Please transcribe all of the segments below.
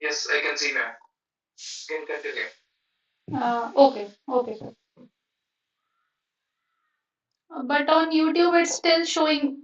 Yes, I can see, ma'am. You can continue. Okay, sir. But on YouTube, it's still showing.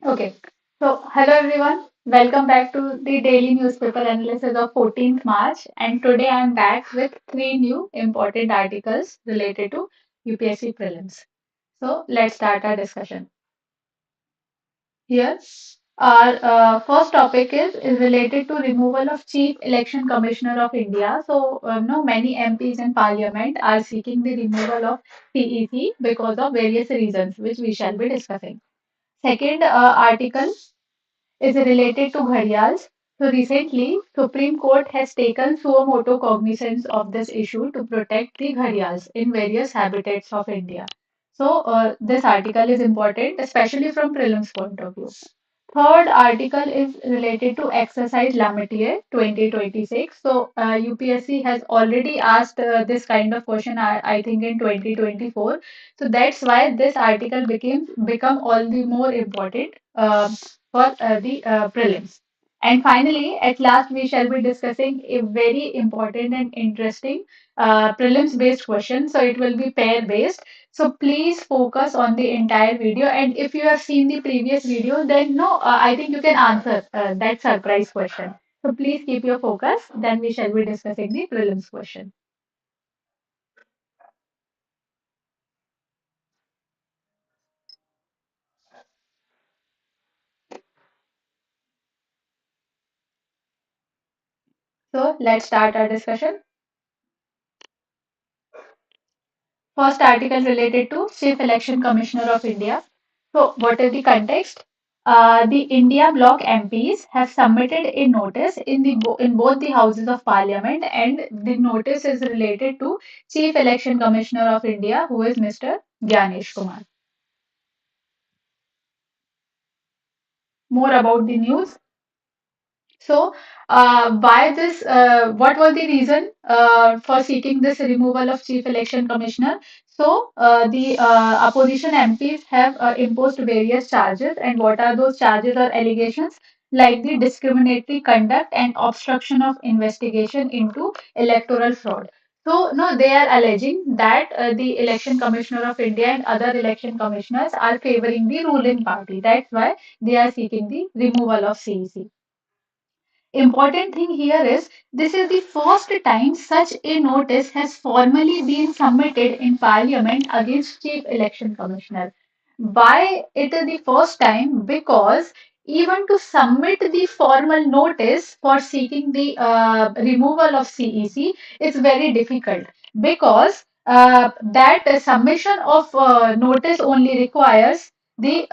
Okay. So, hello everyone. Welcome back to the daily newspaper analysis of 14th March. And today I'm back with three new important articles related to UPSC prelims. So, let's start our discussion. Here, our first topic is related to removal of Chief Election Commissioner of India. So, many MPs in Parliament are seeking the removal of CEC because of various reasons, which we shall be discussing. Second article is related to gharials. So recently, Supreme Court has taken suo motu cognizance of this issue to protect the gharials in various habitats of India. So this article is important, especially from prelims point of view. Third article is related to exercise Lametier 2026. So UPSC has already asked this kind of question, I think, in 2024. So that's why this article become all the more important for the prelims. And finally, at last, we shall be discussing a very important and interesting prelims based question. So it will be pair based. So please focus on the entire video. And if you have seen the previous video, then no, I think you can answer that surprise question. So please keep your focus. Then we shall be discussing the prelims question. So let's start our discussion. First article related to Chief Election Commissioner of India. So, what is the context? The India Bloc MPs have submitted a notice in both the houses of Parliament, and the notice is related to Chief Election Commissioner of India, who is Mr. Gyanesh Kumar. More about the news. So, why this? What was the reason for seeking this removal of Chief Election Commissioner? So, the opposition MPs have imposed various charges, and what are those charges or allegations? Like the discriminatory conduct and obstruction of investigation into electoral fraud. So, no, they are alleging that the Election Commissioner of India and other election commissioners are favoring the ruling party. That's why they are seeking the removal of CEC. Important thing here is this is the first time such a notice has formally been submitted in Parliament against Chief Election Commissioner. Why it is the first time? Because even to submit the formal notice for seeking the removal of CEC is very difficult because that submission of notice only requires the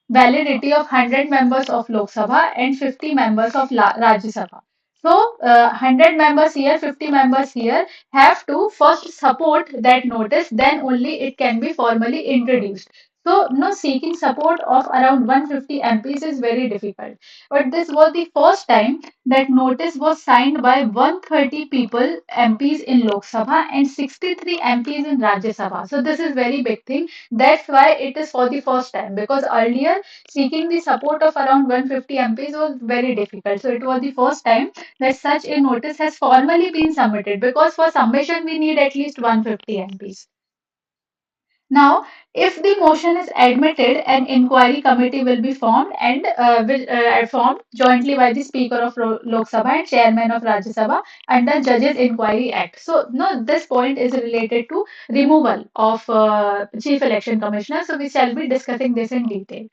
validity of 100 members of Lok Sabha and 50 members of Rajya Sabha. So, 100 members here, 50 members here have to first support that notice, then only it can be formally introduced. So, no, seeking support of around 150 MPs is very difficult. But this was the first time that notice was signed by 130 people, MPs in Lok Sabha and 63 MPs in Rajya Sabha. So, this is very big thing. That's why it is for the first time because earlier seeking the support of around 150 MPs was very difficult. So it was the first time that such a notice has formally been submitted because for submission we need at least 150 MPs. Now, if the motion is admitted, an inquiry committee will be formed and formed jointly by the Speaker of Lok Sabha and Chairman of Rajya Sabha under Judges Inquiry Act. So, no, this point is related to removal of Chief Election Commissioner. So, we shall be discussing this in detail.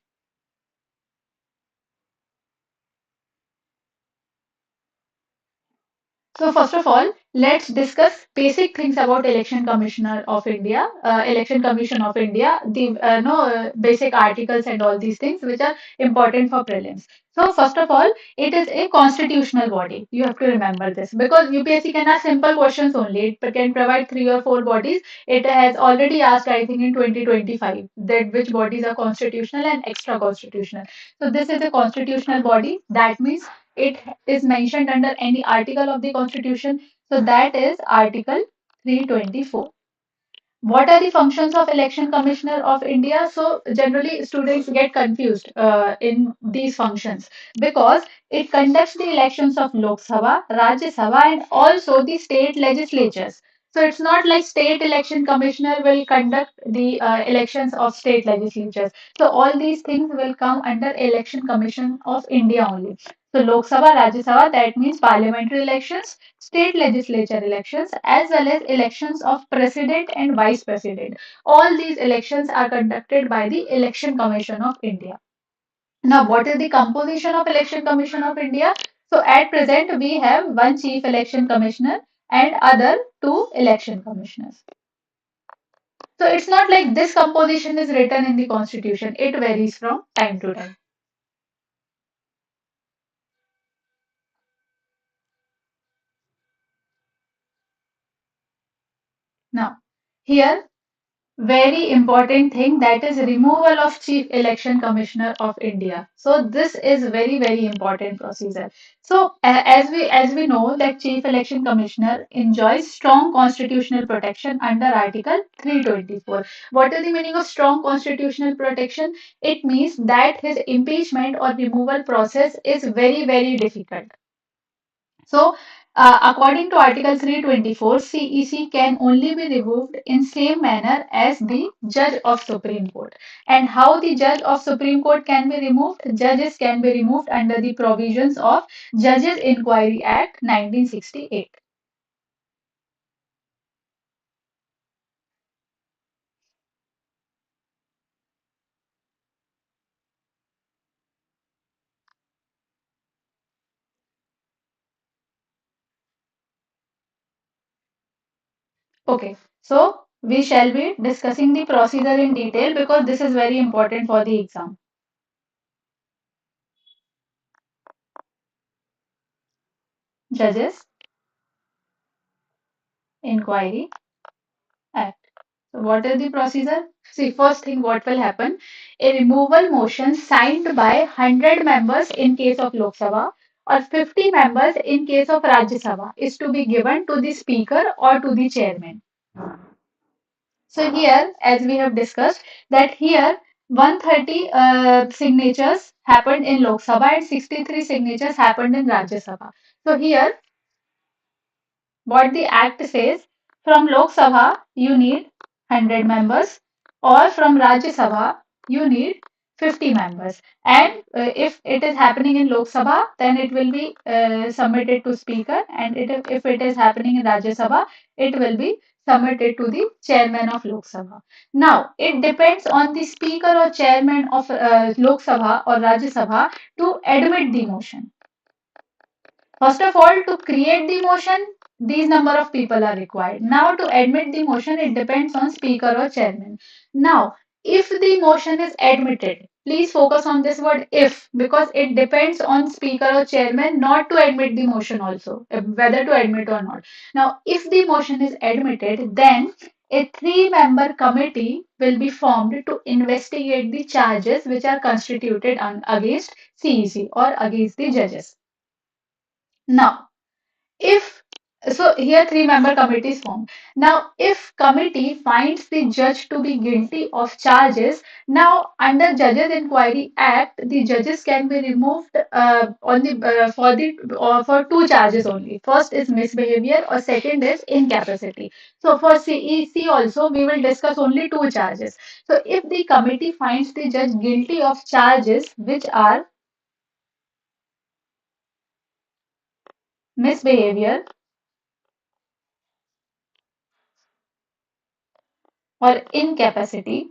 So first of all, let's discuss basic things about Election Commissioner of India, Election Commission of India, the no basic articles and all these things which are important for prelims. So first of all, it is a constitutional body. You have to remember this because UPSC can ask simple questions only. It can provide three or four bodies. It has already asked, I think, in 2025 that which bodies are constitutional and extra constitutional. So this is a constitutional body. That means it is mentioned under any article of the Constitution. So that is Article 324. What are the functions of Election Commissioner of India? So generally students get confused in these functions because it conducts the elections of Lok Sabha, Rajya Sabha and also the state legislatures. So it's not like state election commissioner will conduct the elections of state legislatures. So all these things will come under Election Commission of India only. So Lok Sabha, Rajya Sabha, that means parliamentary elections, state legislature elections, as well as elections of president and vice president. All these elections are conducted by the Election Commission of India. Now, what is the composition of Election Commission of India? So, at present, we have one chief election commissioner and other two election commissioners. So, it's not like this composition is written in the constitution. It varies from time to time. Now, here very important thing that is removal of chief election commissioner of India. So this is very important procedure. So as we know that chief election commissioner enjoys strong constitutional protection under article 324. What is the meaning of strong constitutional protection? It means that his impeachment or removal process is very difficult. So, according to Article 324, CEC can only be removed in same manner as the Judge of Supreme Court. And how the Judge of Supreme Court can be removed? Judges can be removed under the provisions of Judges Inquiry Act 1968. Okay, so we shall be discussing the procedure in detail because this is very important for the exam. Judges Inquiry Act. So what is the procedure? See, first thing what will happen? A removal motion signed by 100 members in case of Lok Sabha or 50 members in case of Rajya Sabha is to be given to the speaker or to the chairman. So here, as we have discussed, that here 130 signatures happened in Lok Sabha and 63 signatures happened in Rajya Sabha. So here what the Act says, from Lok Sabha, you need 100 members, or from Rajya Sabha, you need 50 members. And if it is happening in Lok Sabha, then it will be submitted to Speaker, and if it is happening in Rajya Sabha, it will be submitted to the Chairman of Lok Sabha. Now, it depends on the Speaker or Chairman of Lok Sabha or Rajya Sabha to admit the motion. First of all, to create the motion, these number of people are required. Now, to admit the motion, it depends on speaker or chairman. Now, if the motion is admitted, please focus on this word if because it depends on speaker or chairman not to admit the motion also, whether to admit or not. Now, if the motion is admitted, then a three-member committee will be formed to investigate the charges which are constituted against CEC or against the judges. Now, if So here three-member committee is formed. Now, if committee finds the judge to be guilty of charges, now under Judges Inquiry Act, the judges can be removed on the for two charges only. First is misbehavior, or second is incapacity. So for CEC also we will discuss only two charges. So if the committee finds the judge guilty of charges which are misbehavior or incapacity,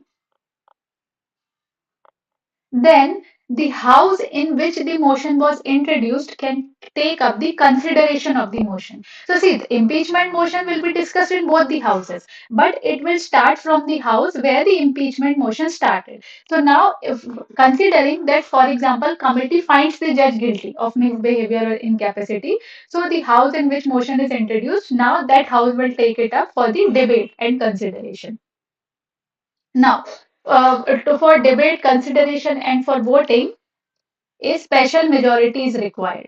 then the house in which the motion was introduced can take up the consideration of the motion. So, see, the impeachment motion will be discussed in both the houses, but it will start from the house where the impeachment motion started. So, now, if considering that, for example, committee finds the judge guilty of misbehavior or incapacity, so the house in which motion is introduced, now that house will take it up for the debate and consideration. Now, for debate, consideration, and for voting, a special majority is required.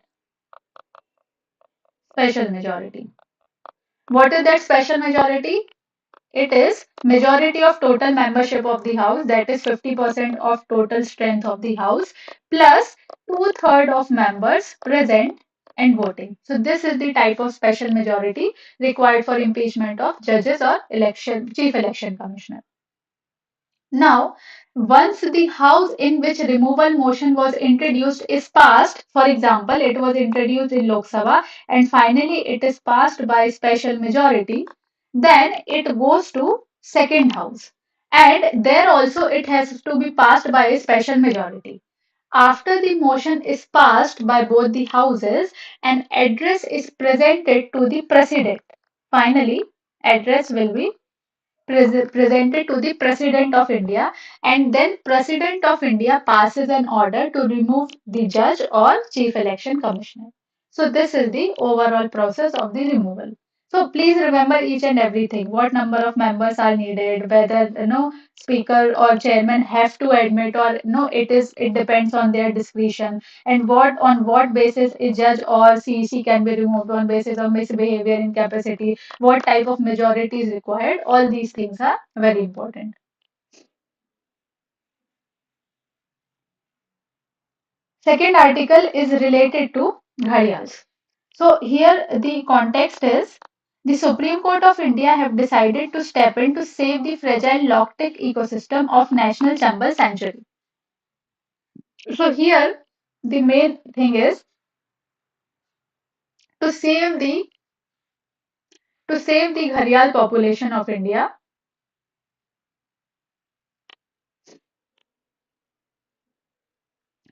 Special majority. What is that special majority? It is majority of total membership of the house, that is 50% of total strength of the house, plus two-thirds of members present and voting. So this is the type of special majority required for impeachment of judges or chief election commissioner. Now, once the house in which removal motion was introduced is passed, for example, it was introduced in Lok Sabha and finally it is passed by special majority, then it goes to second house. And there also it has to be passed by a special majority. After the motion is passed by both the houses, an address is presented to the president. Finally, address will be presented to the President of India, and then President of India passes an order to remove the judge or Chief Election Commissioner. So this is the overall process of the removal. So please remember each and everything. What number of members are needed, whether speaker or chairman have to admit, or no, it depends on their discretion, and what basis a judge or CEC can be removed on basis of misbehavior, incapacity, what type of majority is required. All these things are very important. Second article is related to gharials. So here the context is the Supreme Court of India have decided to step in to save the fragile locked ecosystem of National Chambal Sanctuary. So here the main thing is to save the gharial population of India.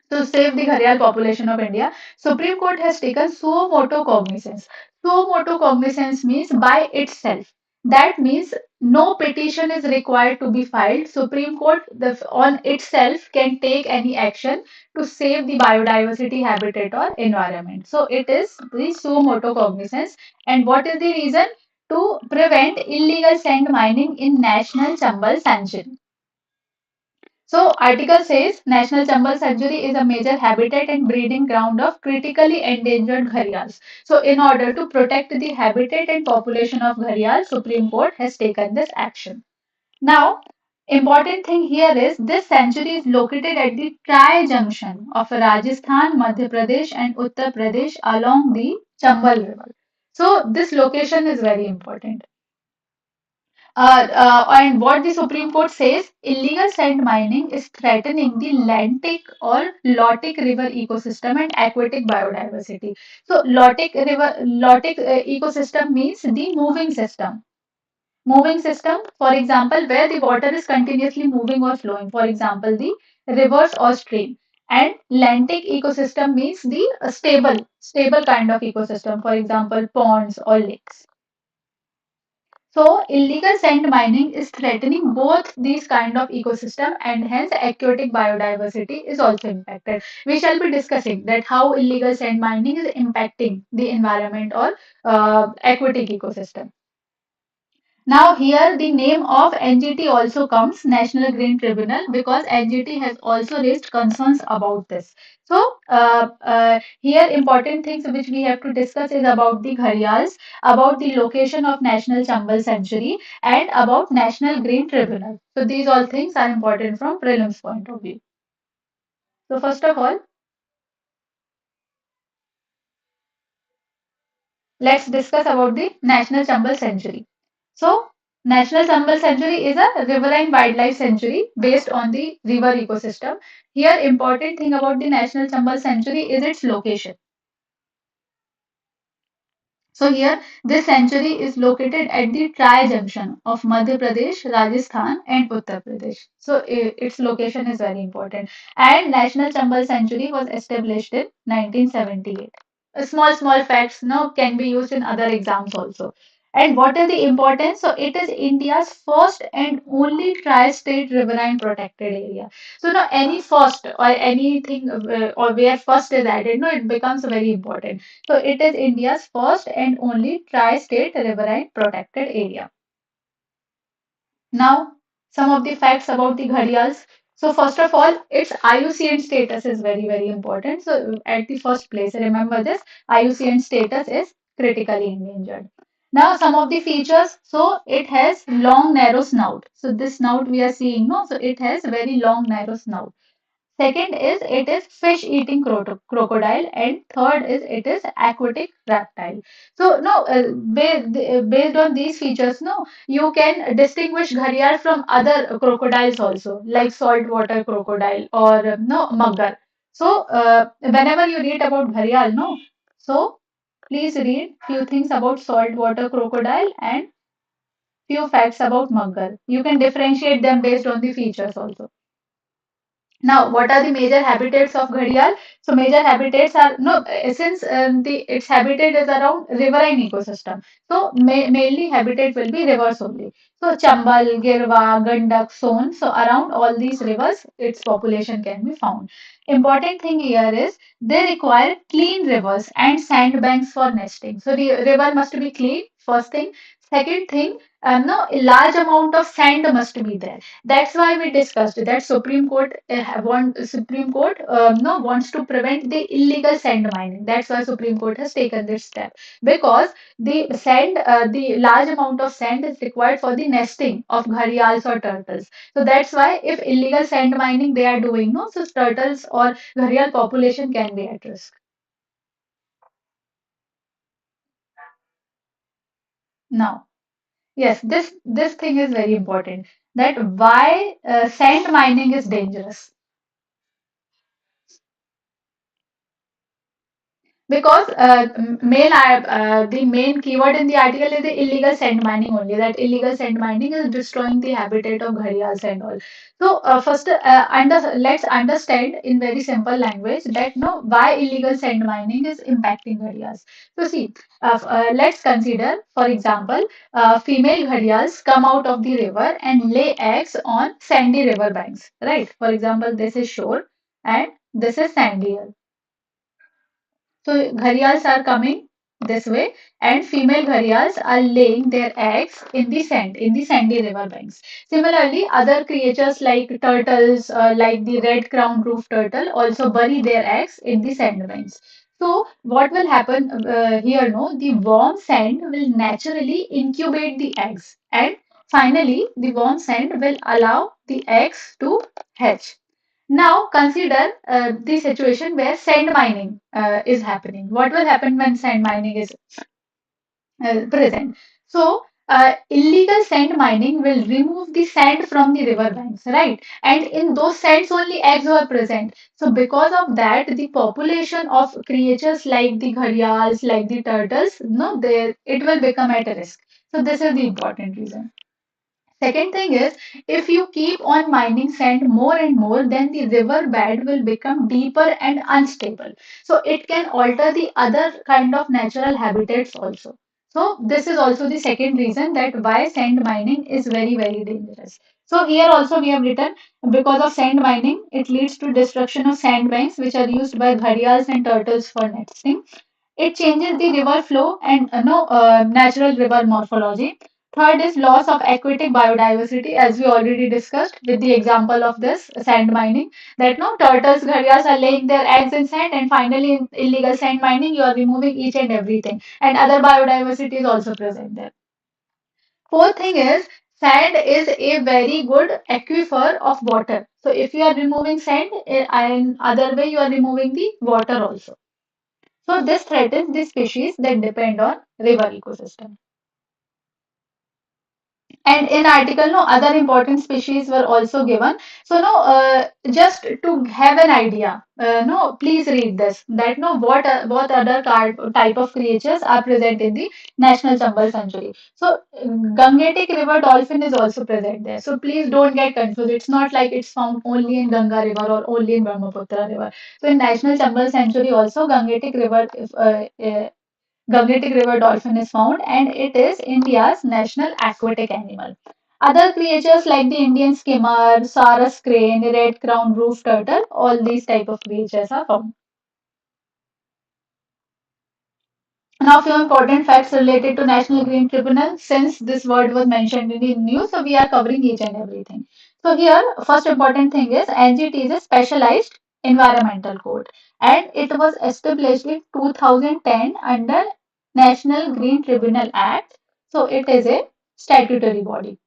To save the gharial population of India, Supreme Court has taken suo motu cognizance. Suo motu cognizance means by itself. That means no petition is required to be filed. Supreme Court on itself can take any action to save the biodiversity, habitat, or environment. So it is the suo motu cognizance. And what is the reason? To prevent illegal sand mining in National Chambal Sanctuary. So, article says National Chambal Sanctuary is a major habitat and breeding ground of critically endangered gharials. So, in order to protect the habitat and population of gharials, Supreme Court has taken this action. Now, important thing here is this sanctuary is located at the tri-junction of Rajasthan, Madhya Pradesh and Uttar Pradesh along the Chambal River. So, this location is very important. And what the Supreme Court says, illegal sand mining is threatening the Lantic or Lotic River ecosystem and aquatic biodiversity. So, Lotic ecosystem means the moving system. Moving system, for example, where the water is continuously moving or flowing. For example, the rivers or stream. And Lantic ecosystem means the stable kind of ecosystem. For example, ponds or lakes. So illegal sand mining is threatening both these kind of ecosystem, and hence aquatic biodiversity is also impacted. We shall be discussing that how illegal sand mining is impacting the environment or aquatic ecosystem. Now here the name of NGT also comes, National Green Tribunal, because NGT has also raised concerns about this. So here important things which we have to discuss is about the Ghariyals, about the location of National Chambal Sanctuary, and about National Green Tribunal. So these all things are important from prelims point of view. So first of all, let's discuss about the National Chambal Sanctuary. So, National Chambal Sanctuary is a riverine wildlife sanctuary based on the river ecosystem. Here, important thing about the National Chambal Sanctuary is its location. So here, this sanctuary is located at the tri-junction of Madhya Pradesh, Rajasthan, and Uttar Pradesh. So its location is very important. And National Chambal Sanctuary was established in 1978. Small facts now can be used in other exams also. And what is the importance? So it is India's first and only tri-state riverine protected area. So now any first or anything or where first is added, no, it becomes very important. So it is India's first and only tri-state riverine protected area. Now, some of the facts about the gharials. So first of all, its IUCN status is very important. So at the first place, remember this, IUCN status is critically endangered. Now, some of the features. So it has long, narrow snout. So this snout we are seeing, no. So it has very long, narrow snout. Second is it is fish eating crocodile, and third is it is aquatic reptile. So no, based on these features, no, you can distinguish gharial from other crocodiles also, like saltwater crocodile or no mugger. So whenever you read about gharial, no, so please read few things about saltwater crocodile and few facts about mugger. You can differentiate them based on the features also. Now, what are the major habitats of gharial? So, major habitats are no since the its habitat is around riverine ecosystem. So, mainly habitat will be rivers only. So, Chambal, Girwa, Gandak, Son. So, around all these rivers, its population can be found. Important thing here is they require clean rivers and sandbanks for nesting. So, the river must be clean. First thing. Second thing, no, a large amount of sand must be there. That's why we discussed that Supreme Court no wants to prevent the illegal sand mining. That's why Supreme Court has taken this step because the large amount of sand is required for the nesting of gharials or turtles. So that's why if illegal sand mining they are doing, no, so turtles or gharial population can be at risk. Now, yes, this thing is very important. That why sand mining is dangerous. Because the main keyword in the article is the illegal sand mining only. That illegal sand mining is destroying the habitat of gharials and all. So first, let's understand in very simple language that no why illegal sand mining is impacting gharials. So see, let's consider, for example, female gharials come out of the river and lay eggs on sandy river banks. Right. For example, this is shore and this is sandy. So gharials are coming this way, and female gharials are laying their eggs in the sand, in the sandy river banks. Similarly, other creatures like turtles, like the red-crowned roof turtle, also bury their eggs in the sand banks. So what will happen here? No, the warm sand will naturally incubate the eggs, and finally, the warm sand will allow the eggs to hatch. Now consider the situation where sand mining is happening. What will happen when sand mining is present? So illegal sand mining will remove the sand from the river banks, right? And in those sands only eggs were present. So because of that, the population of creatures like the gharials, like the turtles, no, it will become at risk. So this is the important reason. Second thing is, if you keep on mining sand more and more, then the river bed will become deeper and unstable. So it can alter the other kind of natural habitats also. So this is also the second reason that why sand mining is very dangerous. So here also we have written because of sand mining, it leads to destruction of sandbanks which are used by gharials and turtles for nesting. It changes the river flow and no natural river morphology. Third is loss of aquatic biodiversity, as we already discussed with the example of this sand mining. That no turtles, gharials are laying their eggs in sand, and finally in illegal sand mining, you are removing each and everything, and other biodiversity is also present there. Fourth thing is sand is a very good aquifer of water. So if you are removing sand, and other way you are removing the water also. So this threatens the species that depend on river ecosystem. And in article, no other important species were also given. So no, just to have an idea, no, please read this. That no, what other type of creatures are present in the National Chambal Sanctuary. So Gangetic River dolphin is also present there. So please don't get confused. It's not like it's found only in Ganga River or only in Brahmaputra River. So in National Chambal Sanctuary also Gangetic River Gangetic river dolphin is found, and it is India's national aquatic animal. Other creatures like the Indian skimmer, Saras crane, red crowned roof turtle, all these type of creatures are found. Now, few important facts related to National Green Tribunal. Since this word was mentioned in the news, so we are covering each and everything. So here, first important thing is NGT is a specialized environmental code, and it was established in 2010 under National Green Tribunal Act. So it is a statutory body.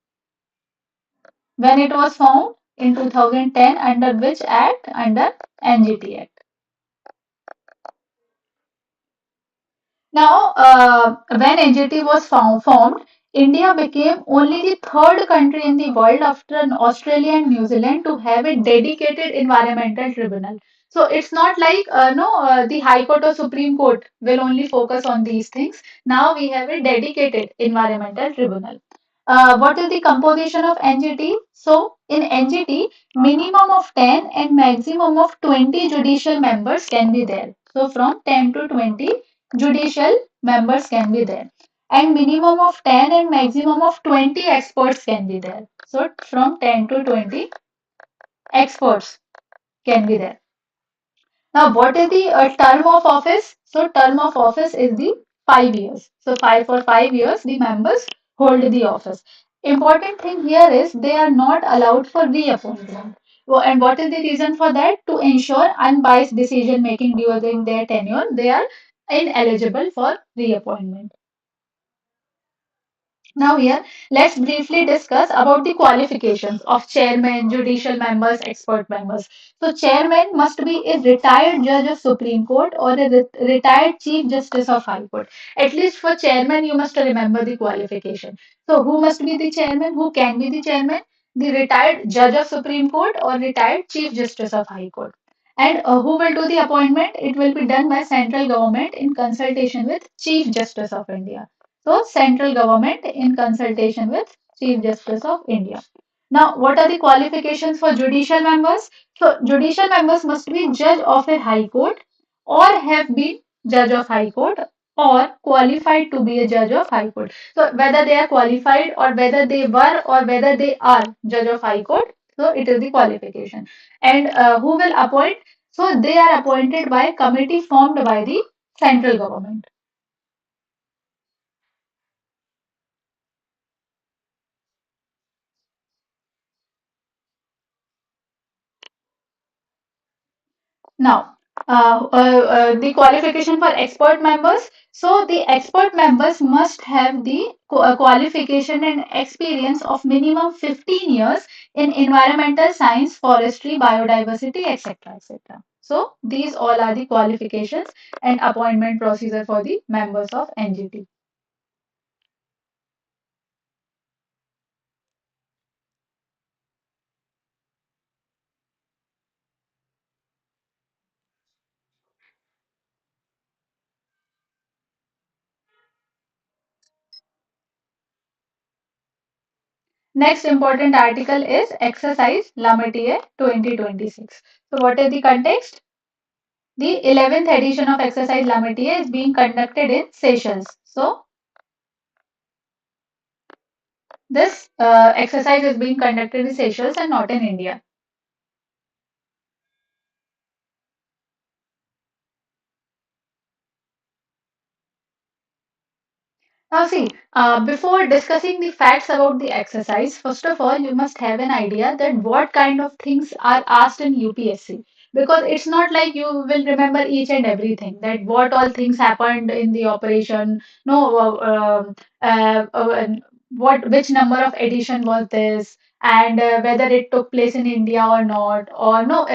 When it was found in 2010 under which act? Under NGT Act. Now, when NGT was formed, India became only the third country in the world after Australia and New Zealand to have a dedicated environmental tribunal. So it's not like no, the High Court or Supreme Court will only focus on these things. Now we have a dedicated environmental tribunal. What is the composition of NGT? So in NGT, minimum of 10 and maximum of 20 judicial members can be there. So from 10 to 20 judicial members can be there, and minimum of 10 and maximum of 20 experts can be there. So from 10 to 20 experts can be there. Now what is the term of office? So term of office is the 5 years. So five for 5 years the members hold the office. Important thing here is they are not allowed for reappointment. And what is the reason for that? To ensure unbiased decision making during their tenure, they are ineligible for reappointment. Now here, let's briefly discuss about the qualifications of chairman, judicial members, expert members. So chairman must be a retired judge of Supreme Court or a retired chief justice of High Court. At least for chairman, you must remember the qualification. So who must be the chairman? Who can be the chairman? The retired judge of Supreme Court or retired chief justice of High Court. And who will do the appointment? It will be done by central government in consultation with Chief Justice of India. So, central government in consultation with Chief Justice of India. Now, what are the qualifications for judicial members? So, judicial members must be judge of a high court or have been judge of high court or qualified to be a judge of high court. So, whether they are qualified or whether they were or whether they are judge of high court, so it is the qualification. And who will appoint? So, they are appointed by a committee formed by the central government. Now, the qualification for expert members. So, the expert members must have the qualification and experience of minimum 15 years in environmental science, forestry, biodiversity, etc. etc. So, these all are the qualifications and appointment procedure for the members of NGT. Next important article is Exercise Lamatier 2026. So, what is the context? The 11th edition of Exercise Lamatier is being conducted in Seychelles. So, this exercise is being conducted in Seychelles and not in India. Now, see, before discussing the facts about the exercise, first of all, you must have an idea that what kind of things are asked in UPSC. Because it's not like you will remember each and everything, that what all things happened in the operation, no, and which number of edition was this, and whether it took place in India or not, or no,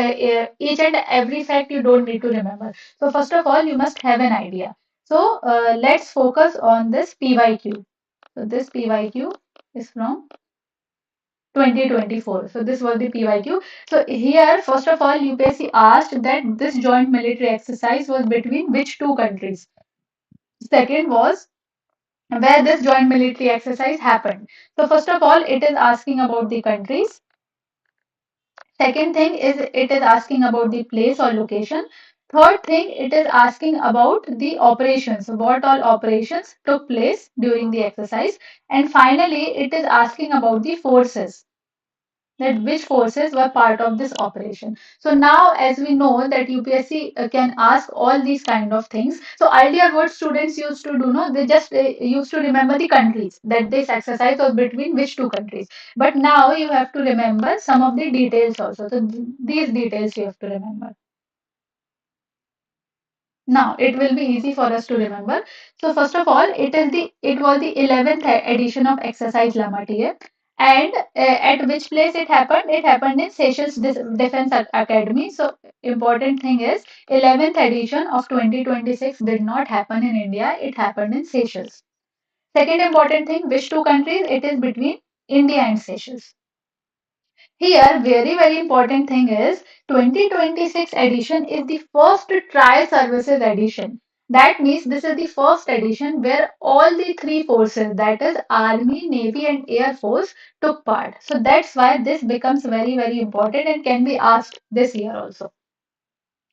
each and every fact you don't need to remember. So, first of all, you must have an idea. So let's focus on this PYQ. So this PYQ is from 2024. So this was the PYQ. So here, first of all, UPSC asked that this joint military exercise was between which two countries. Second was where this joint military exercise happened. So first of all, it is asking about the countries. Second thing is it is asking about the place or location. Third thing, it is asking about the operations, what all operations took place during the exercise. And finally, it is asking about the forces, that which forces were part of this operation. So now, as we know that UPSC can ask all these kind of things. So earlier, what students used to do, no, they just used to remember the countries that this exercise was between which two countries. But now you have to remember some of the details also. So these details you have to remember. Now it will be easy for us to remember. So first of all, it was the 11th edition of exercise Lamatia, and at which place it happened? It happened in Seychelles Defense Academy. So important thing is 11th edition of 2026 did not happen in India. It happened in Seychelles. Second important thing, which two countries? It is between India and Seychelles. Here, very important thing is 2026 edition is the first trial services edition. That means this is the first edition where all the three forces, that is Army, Navy, and Air Force, took part. So that's why this becomes very important and can be asked this year also.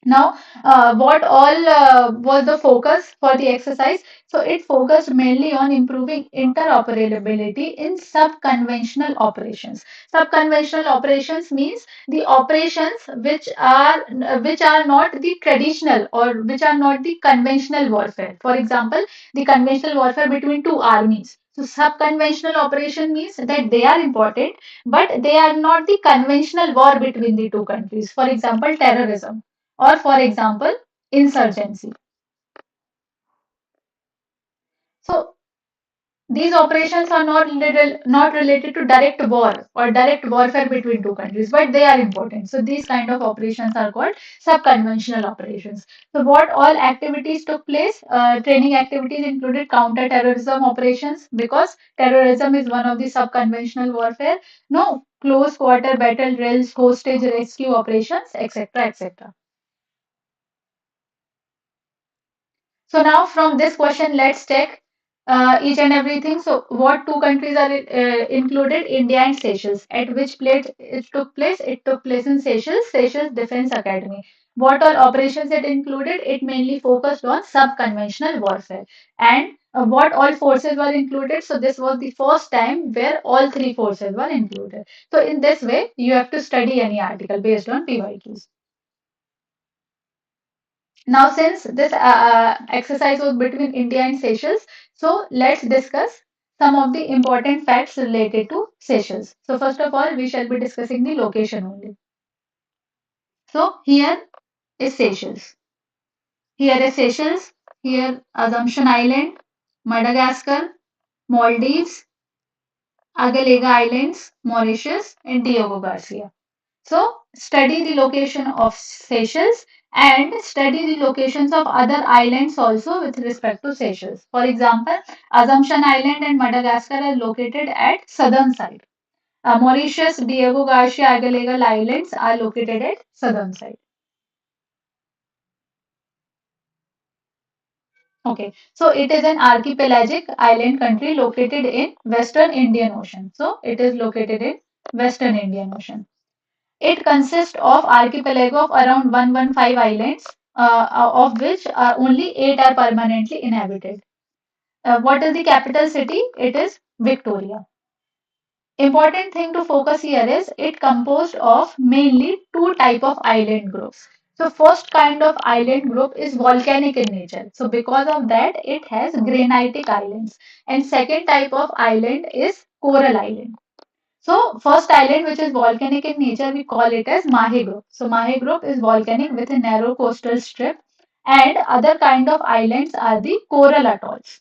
Now, what all was the focus for the exercise? So it focused mainly on improving interoperability in sub-conventional operations. Sub-conventional operations means the operations which are not the traditional or which are not the conventional warfare. For example, the conventional warfare between two armies. So sub-conventional operation means that they are important, but they are not the conventional war between the two countries. For example, terrorism or for example insurgency. So these operations are not related to direct war or direct warfare between two countries, but they are important. So these kind of operations are called sub-conventional operations. So what all activities took place? Training activities included counter-terrorism operations, because terrorism is one of the sub-conventional warfare. No, close quarter battle drills, hostage rescue operations, etc., etc. So now from this question, let's check each and everything. So what two countries are included? India and Seychelles. At which place it took place? It took place in Seychelles, Seychelles Defense Academy. What all operations it included? It mainly focused on sub-conventional warfare. And what all forces were included? So this was the first time where all three forces were included. So in this way, you have to study any article based on PYQs. Now, since this exercise was between India and Seychelles, so let's discuss some of the important facts related to Seychelles. So, first of all, we shall be discussing the location only. So, here is Seychelles. Here is Seychelles. Here, Assumption Island, Madagascar, Maldives, Agalega Islands, Mauritius, and Diego Garcia. So, study the location of Seychelles and study the locations of other islands also with respect to Seychelles. For example, Assumption Island and Madagascar are located at southern side. Mauritius, Diego Garcia, Agalega Islands are located at southern side. Okay, so it is an archipelagic island country located in Western Indian Ocean. So it is located in Western Indian Ocean. It consists of archipelago of around 115 islands, of which only 8 are permanently inhabited. What is the capital city? It is Victoria. Important thing to focus here is it composed of mainly two type of island groups. So first kind of island group is volcanic in nature. So because of that, it has granitic islands. And second type of island is coral island. So first island which is volcanic in nature, we call it as Mahe group. So Mahe group is volcanic with a narrow coastal strip, and other kind of islands are the coral atolls.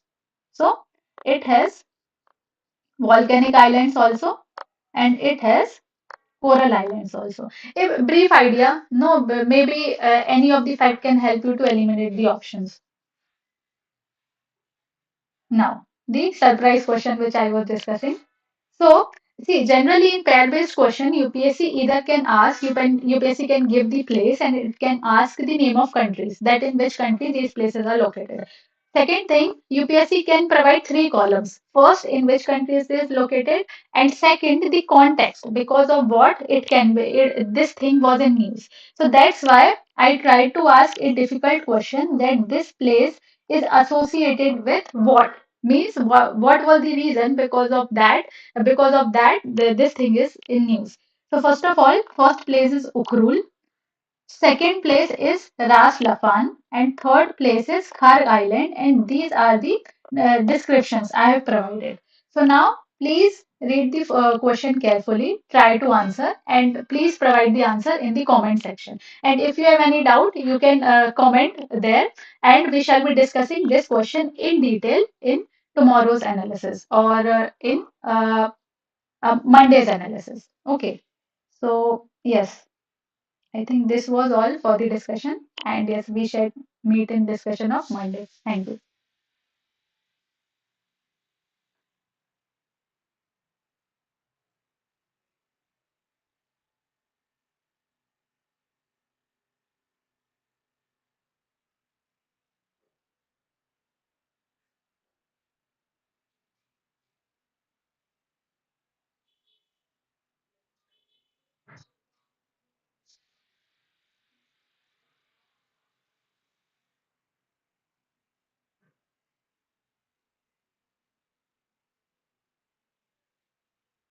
So it has volcanic islands also, and it has coral islands also. A brief idea, no, maybe any of the fact can help you to eliminate the options. Now, the surprise question which I was discussing. So, see, generally in pair-based question, UPSC either can ask, UPSC can give the place and it can ask the name of countries, that in which country these places are located. Second thing, UPSC can provide three columns. First, in which country is this located, and second, the context, because of what it can be. This thing was in news. So that's why I tried to ask a difficult question that this place is associated with what. Means what was the reason this thing is in news. So first of all, first place is Ukhrul, second place is Ras Laffan, and third place is Kharg Island, and these are the descriptions I have provided. So now please read the question carefully, try to answer, and please provide the answer in the comment section. And if you have any doubt, you can comment there, and we shall be discussing this question in detail in tomorrow's analysis or in Monday's analysis. Okay. So yes, I think this was all for the discussion. And yes, we shall meet in discussion of Monday. Thank you.